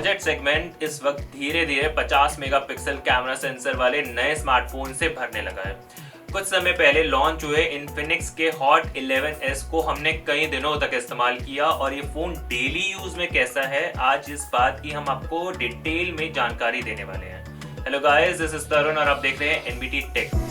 Budget segment इस वक्त धीरे धीरे 50 मेगापिक्सल कैमरा सेंसर वाले नए स्मार्टफोन से भरने लगा है। कुछ समय पहले लॉन्च हुए इन्फिनिक्स के हॉट 11S को हमने कई दिनों तक इस्तेमाल किया और ये फ़ोन डेली यूज़ में कैसा है, आज इस बात की हम आपको डिटेल में जानकारी देने वाले हैं। हेलो गाइस, दिस इज तरुण और आप देख रहे हैं NBT टेक।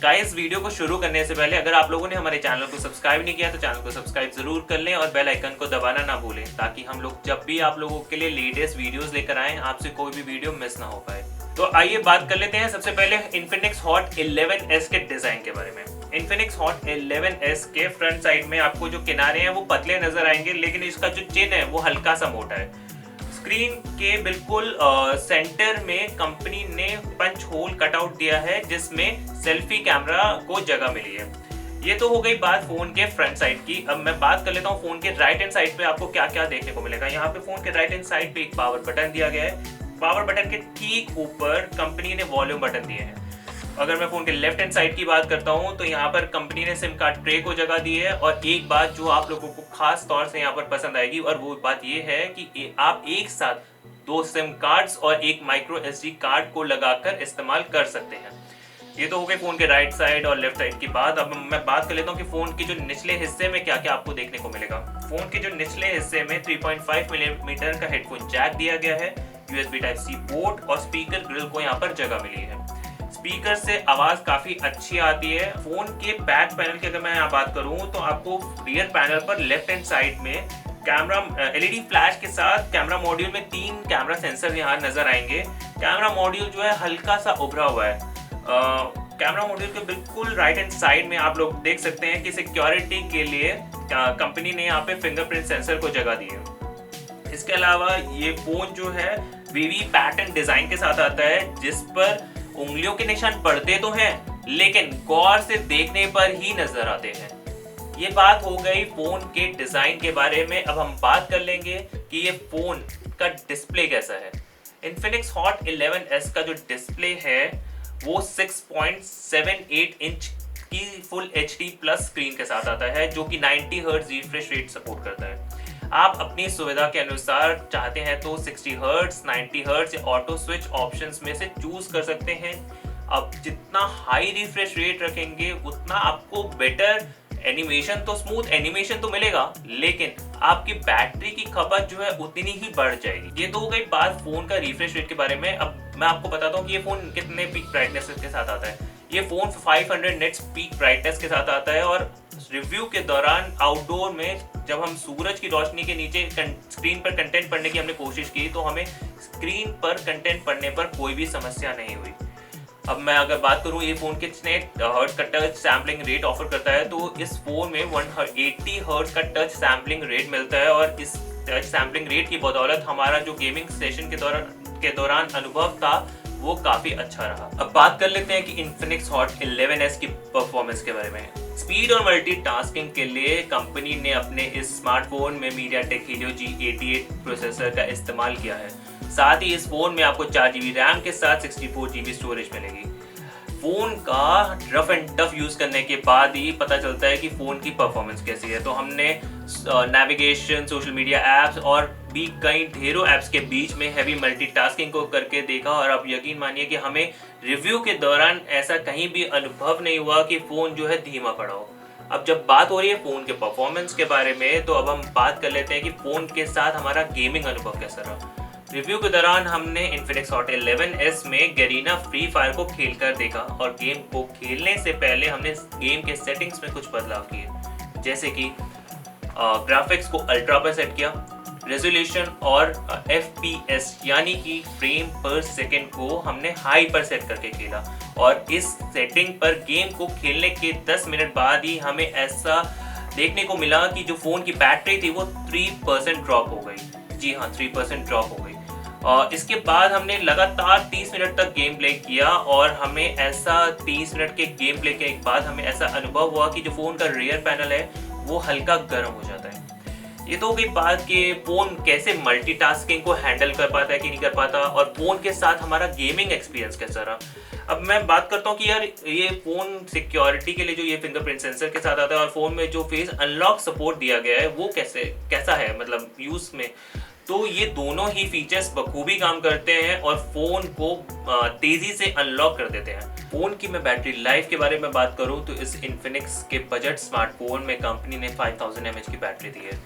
गाइस, वीडियो को शुरू करने से पहले अगर आप लोगों ने हमारे चैनल को सब्सक्राइब नहीं किया तो चैनल को सब्सक्राइब जरूर कर लें और बेल आइकन को दबाना ना भूलें, ताकि हम लोग जब भी आप लोगों के लिए लेटेस्ट वीडियोस लेकर आएं आपसे कोई भी वीडियो मिस ना हो पाए। तो आइए बात कर लेते हैं सबसे पहले इन्फिनिक्स हॉट 11S के डिजाइन के बारे में। इन्फिनिक्स हॉट 11S के फ्रंट साइड में आपको जो किनारे हैं वो पतले नजर आएंगे, लेकिन इसका जो चिन है वो हल्का सा मोटा है। स्क्रीन के बिल्कुल सेंटर में कंपनी ने पंच होल कटआउट दिया है जिसमें सेल्फी कैमरा को जगह मिली है। ये तो हो गई बात फोन के फ्रंट साइड की। अब मैं बात कर लेता हूँ फोन के राइट हैंड साइड पे आपको क्या क्या देखने को मिलेगा। यहाँ पे फोन के राइट हैंड साइड पे एक पावर बटन दिया गया है। पावर बटन के ठीक ऊपर कंपनी ने वॉल्यूम बटन दिए हैं। अगर मैं फोन के लेफ्ट हैंड साइड की बात करता हूं तो यहाँ पर कंपनी ने सिम कार्ड ट्रे को जगह दी है। और एक बात जो आप लोगों को खास तौर से यहाँ पर पसंद आएगी और वो बात ये है कि आप एक साथ 2 सिम कार्ड्स और एक माइक्रो SD कार्ड को लगाकर इस्तेमाल कर सकते हैं। ये तो हो गए फोन के राइट साइड और लेफ्ट साइड की बात। अब मैं बात कर लेता हूँ कि फोन के जो निचले हिस्से में क्या क्या आपको देखने को मिलेगा। फोन के जो निचले हिस्से में 3.5 मिलीमीटर का हेडफोन जैक दिया गया है, USB Type-C पोर्ट और स्पीकर ग्रिल को यहाँ पर जगह मिली है। स्पीकर से आवाज काफी अच्छी आती है। फोन के बैक पैनल की अगर मैं यहाँ बात करूँ तो आपको रियर पैनल पर लेफ्ट हैंड साइड में कैमरा LED फ्लैश के साथ कैमरा मॉड्यूल में 3 कैमरा सेंसर यहाँ नजर आएंगे। कैमरा मॉड्यूल जो है हल्का सा उभरा हुआ है। कैमरा मॉड्यूल के बिल्कुल राइट हैंड साइड में आप लोग देख सकते हैं कि सिक्योरिटी के लिए कंपनी ने यहाँ पे फिंगरप्रिंट सेंसर को जगह दी है। इसके अलावा ये फोन जो है वेवी पैटर्न डिजाइन के साथ आता है, जिस पर उंगलियों के निशान पड़ते तो हैं लेकिन गौर से देखने पर ही नजर आते हैं। ये बात हो गई फोन के डिजाइन के बारे में। अब हम बात कर लेंगे कि ये फोन का डिस्प्ले कैसा है। Infinix Hot 11S का जो डिस्प्ले है वो 6.78 इंच की फुल HD प्लस स्क्रीन के साथ आता है, जो कि 90 हर्ट्ज रिफ्रेश रेट सपोर्ट करता है। आप अपनी सुविधा के अनुसार चाहते हैं तो 60 हर्ट्ज, 90 हर्ट्ज या ऑटो स्विच ऑप्शंस में से चूज कर सकते हैं। अब जितना हाई रिफ्रेश रेट रखेंगे उतना आपको बेटर एनिमेशन तो स्मूथ एनिमेशन तो मिलेगा, लेकिन आपकी बैटरी की खपत जो है उतनी ही बढ़ जाएगी। ये तो हो गई बात फोन का रिफ्रेश रेट के बारे में। अब मैं आपको बताता हूँ कि ये फोन कितने पीक ब्राइटनेस के साथ आता है। ये फोन 500 निट्स पीक ब्राइटनेस के साथ आता है और रिव्यू के दौरान आउटडोर में जब हम सूरज की रोशनी के नीचे स्क्रीन पर कंटेंट पढ़ने की हमने कोशिश की तो हमें स्क्रीन पर कंटेंट पढ़ने पर कोई भी समस्या नहीं हुई। अब मैं अगर बात करूं ये फोन कितने हर्ट्ज का टच सैम्पलिंग रेट ऑफर करता है, तो इस फोन में 180 हर्ट्ज का टच सैम्पलिंग रेट मिलता है और इस टच सैम्पलिंग रेट की बदौलत हमारा जो गेमिंग सेशन के दौरान अनुभव था वो काफी अच्छा रहा। अब बात कर लेते हैं कि Infinix Hot 11S की परफॉर्मेंस के बारे में। स्पीड और मल्टीटास्किंग के लिए कंपनी ने अपने इस स्मार्टफोन में MediaTek Helio G88 प्रोसेसर का इस्तेमाल किया है। साथ ही इस फोन में आपको 4GB रैम के साथ 64GB स्टोरेज मिलेगी। फोन का रफ एंड टफ यूज करने के बाद ही पता चलता है कि फोन की परफॉर्मेंस कैसी है। तो हमने नेविगेशन, सोशल मीडिया एप्स और भी कई ढेरों एप्स के बीच में हैवी मल्टीटास्किंग को करके देखा और अब यकीन मानिए कि हमें रिव्यू के दौरान ऐसा कहीं भी अनुभव नहीं हुआ कि फोन जो है धीमा पड़ा हो। अब जब बात हो रही है फोन के परफॉर्मेंस के बारे में, तो अब हम बात कर लेते हैं कि फोन के साथ हमारा गेमिंग अनुभव कैसा रहा। रिव्यू के दौरान हमने Infinix Hot 11S में गरीना फ्री फायर को खेलकर देखा और गेम को खेलने से पहले हमने गेम के सेटिंग्स में कुछ बदलाव किए, जैसे कि ग्राफिक्स को अल्ट्रा पर सेट किया, रेजोल्यूशन और FPS यानी कि फ्रेम पर सेकंड को हमने हाई पर सेट करके खेला। और इस सेटिंग पर गेम को खेलने के 10 मिनट बाद ही हमें ऐसा देखने को मिला कि जो फोन की बैटरी थी वो 3% ड्रॉप हो गई। जी हाँ, 3% ड्रॉप हो गई। और इसके बाद हमने लगातार 30 मिनट तक गेम प्ले किया और हमें ऐसा 30 मिनट के गेम प्ले के बाद हमें ऐसा अनुभव हुआ कि जो फोन का रियर पैनल है वो हल्का गर्म हो जाता है। ये तो हो गई बात कि फ़ोन कैसे मल्टीटास्किंग को हैंडल कर पाता है कि नहीं कर पाता, और फ़ोन के साथ हमारा गेमिंग एक्सपीरियंस कैसा रहा। अब मैं बात करता हूँ कि यार ये फ़ोन सिक्योरिटी के लिए जो ये फिंगरप्रिंट सेंसर के साथ आता है और फ़ोन में जो फेस अनलॉक सपोर्ट दिया गया है वो कैसा है मतलब यूज़ में। तो ये दोनों ही फीचर्स बखूबी काम करते हैं और फ़ोन को तेज़ी से अनलॉक कर देते हैं। फ़ोन की मैं बैटरी लाइफ के बारे में बात करूं तो इस इन्फिनिक्स के बजट स्मार्टफोन में कंपनी ने 5000 mAh की बैटरी दी है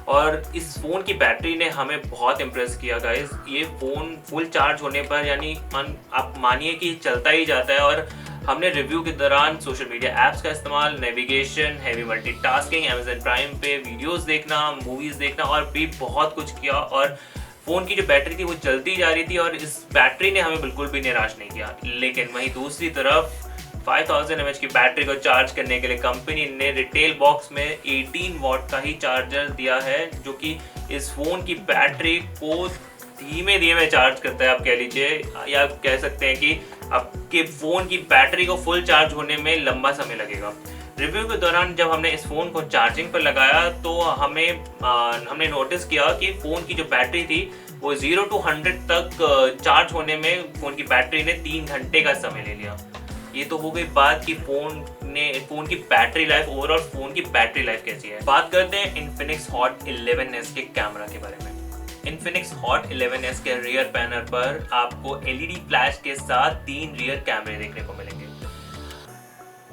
और इस फ़ोन की बैटरी ने हमें बहुत इम्प्रेस किया गाइस। ये फ़ोन फुल चार्ज होने पर यानी आप मानिए कि चलता ही जाता है। और हमने रिव्यू के दौरान सोशल मीडिया ऐप्स का इस्तेमाल, navigation, heavy multitasking, Amazon prime पे वीडियोस देखना, मूवीज़ देखना और भी बहुत कुछ किया और फ़ोन की जो बैटरी थी वो चलती जा रही थी और इस बैटरी ने हमें बिल्कुल भी निराश नहीं किया। लेकिन वहीं दूसरी तरफ 5000 mAh की बैटरी को चार्ज करने के लिए कंपनी ने रिटेल बॉक्स में 18 वॉट का ही चार्जर दिया है, जो कि इस फ़ोन की बैटरी को धीमे धीमे चार्ज करता है। आप कह लीजिए या आप कह सकते हैं कि आपके फ़ोन की बैटरी को फुल चार्ज होने में लंबा समय लगेगा। रिव्यू के दौरान जब हमने इस फ़ोन को चार्जिंग पर लगाया तो हमने नोटिस किया कि फ़ोन की जो बैटरी थी वो 0 to 100 तक चार्ज होने में फ़ोन की बैटरी ने 3 घंटे का समय ले लिया। ये तो हो गई बात कि फ़ोन की बैटरी लाइफ, ओवरऑल फ़ोन की बैटरी लाइफ कैसी है। बात करते हैं इन्फिनिक्स हॉट 11s के कैमरा के बारे में। इन्फिनिक्स हॉट 11s के रियर पैनल पर आपको LED फ्लैश के साथ 3 रियर कैमरे देखने को मिलेंगे।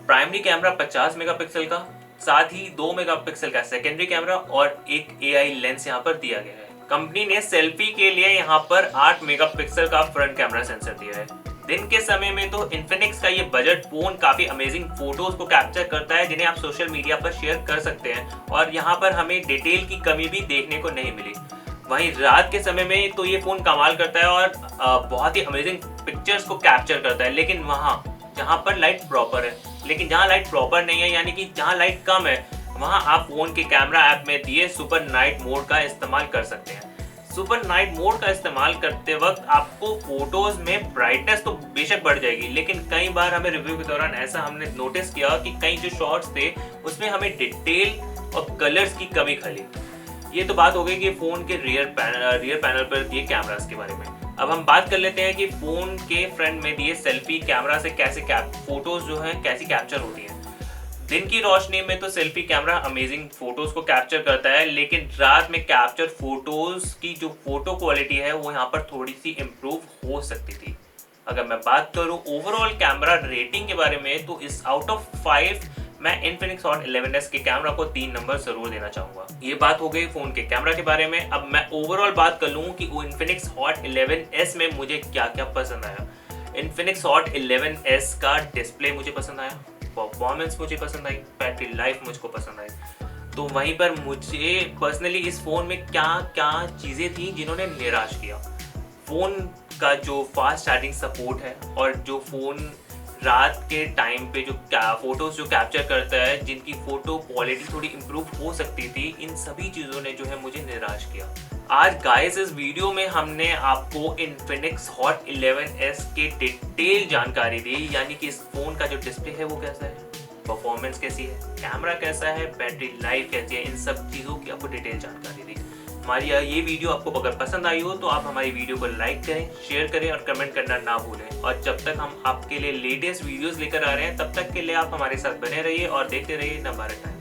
प्राइमरी कैमरा 50 मेगापिक्सल का, साथ ही 2 मेगापिक्सल का सेकेंडरी कैमरा और एक AI लेंस यहाँ पर दिया गया है। कंपनी ने सेल्फी के लिए यहाँ पर 8 मेगापिक्सल का फ्रंट कैमरा सेंसर दिया है। दिन के समय में तो इन्फिनिक्स का ये बजट फोन काफी अमेजिंग फोटोज को कैप्चर करता है जिन्हें आप सोशल मीडिया पर शेयर कर सकते हैं और यहाँ पर हमें डिटेल की कमी भी देखने को नहीं मिली। वहीं रात के समय में तो ये फोन कमाल करता है और बहुत ही अमेजिंग पिक्चर्स को कैप्चर करता है, लेकिन वहाँ जहाँ पर लाइट प्रॉपर है, लेकिन जहाँ लाइट प्रॉपर नहीं है यानी कि जहाँ लाइट कम है वहाँ आप फोन के कैमरा ऐप में दिए सुपर नाइट मोड का इस्तेमाल कर सकते हैं। सुपर नाइट मोड का इस्तेमाल करते वक्त आपको फोटोज में ब्राइटनेस तो बेशक बढ़ जाएगी, लेकिन कई बार हमें रिव्यू के दौरान ऐसा हमने नोटिस किया कि कई जो शॉट्स थे उसमें हमें डिटेल और कलर्स की कमी खली। ये तो बात हो गई कि फोन के रियर पैनल पर दिए कैमरास के बारे में। अब हम बात कर लेते हैं कि फोन के फ्रंट में दिए सेल्फी कैमरा से कैसे फोटोज जो है कैसी कैप्चर होती है। दिन की रोशनी में तो सेल्फी कैमरा अमेजिंग फोटोज को कैप्चर करता है, लेकिन रात में कैप्चर फोटोज की जो फोटो क्वालिटी है वो यहाँ पर थोड़ी सी इम्प्रूव हो सकती थी। अगर मैं बात करूँ ओवरऑल कैमरा रेटिंग के बारे में तो इस आउट ऑफ 5 मैं इन्फिनिक्स हॉट 11s के कैमरा को 3 नंबर जरूर देना चाहूंगा। ये बात हो गई फोन के कैमरा के बारे में। अब मैं ओवरऑल बात कर लूँ कि इन्फिनिक्स हॉट 11s में मुझे क्या क्या पसंद आया। इन्फिनिक्स हॉट 11s का डिस्प्ले मुझे पसंद आया, परफॉर्मेंस मुझे पसंद आई, बैटरी लाइफ मुझको पसंद आई। तो वहीं पर मुझे पर्सनली इस फ़ोन में क्या क्या चीज़ें थी जिन्होंने निराश किया। फ़ोन का जो फास्ट चार्जिंग सपोर्ट है और जो फ़ोन रात के टाइम पे जो फोटोज़ जो कैप्चर करता है जिनकी फ़ोटो क्वालिटी थोड़ी इम्प्रूव हो सकती थी, इन सभी चीज़ों ने जो है मुझे निराश किया। आज गाइस इस वीडियो में हमने आपको इन्फिनिक्स हॉट 11s के डिटेल जानकारी दी, यानी कि इस फ़ोन का जो डिस्प्ले है वो कैसा है, परफॉर्मेंस कैसी है, कैमरा कैसा है, बैटरी लाइफ कैसी है, इन सब चीज़ों की आपको डिटेल जानकारी दी। हमारी ये वीडियो आपको अगर पसंद आई हो तो आप हमारी वीडियो को लाइक करें, शेयर करें और कमेंट करना ना भूलें। और जब तक हम आपके लिए लेटेस्ट वीडियोस लेकर आ रहे हैं तब तक के लिए आप हमारे साथ बने रहिए और देखते रहिए नवभारत टाइम्स।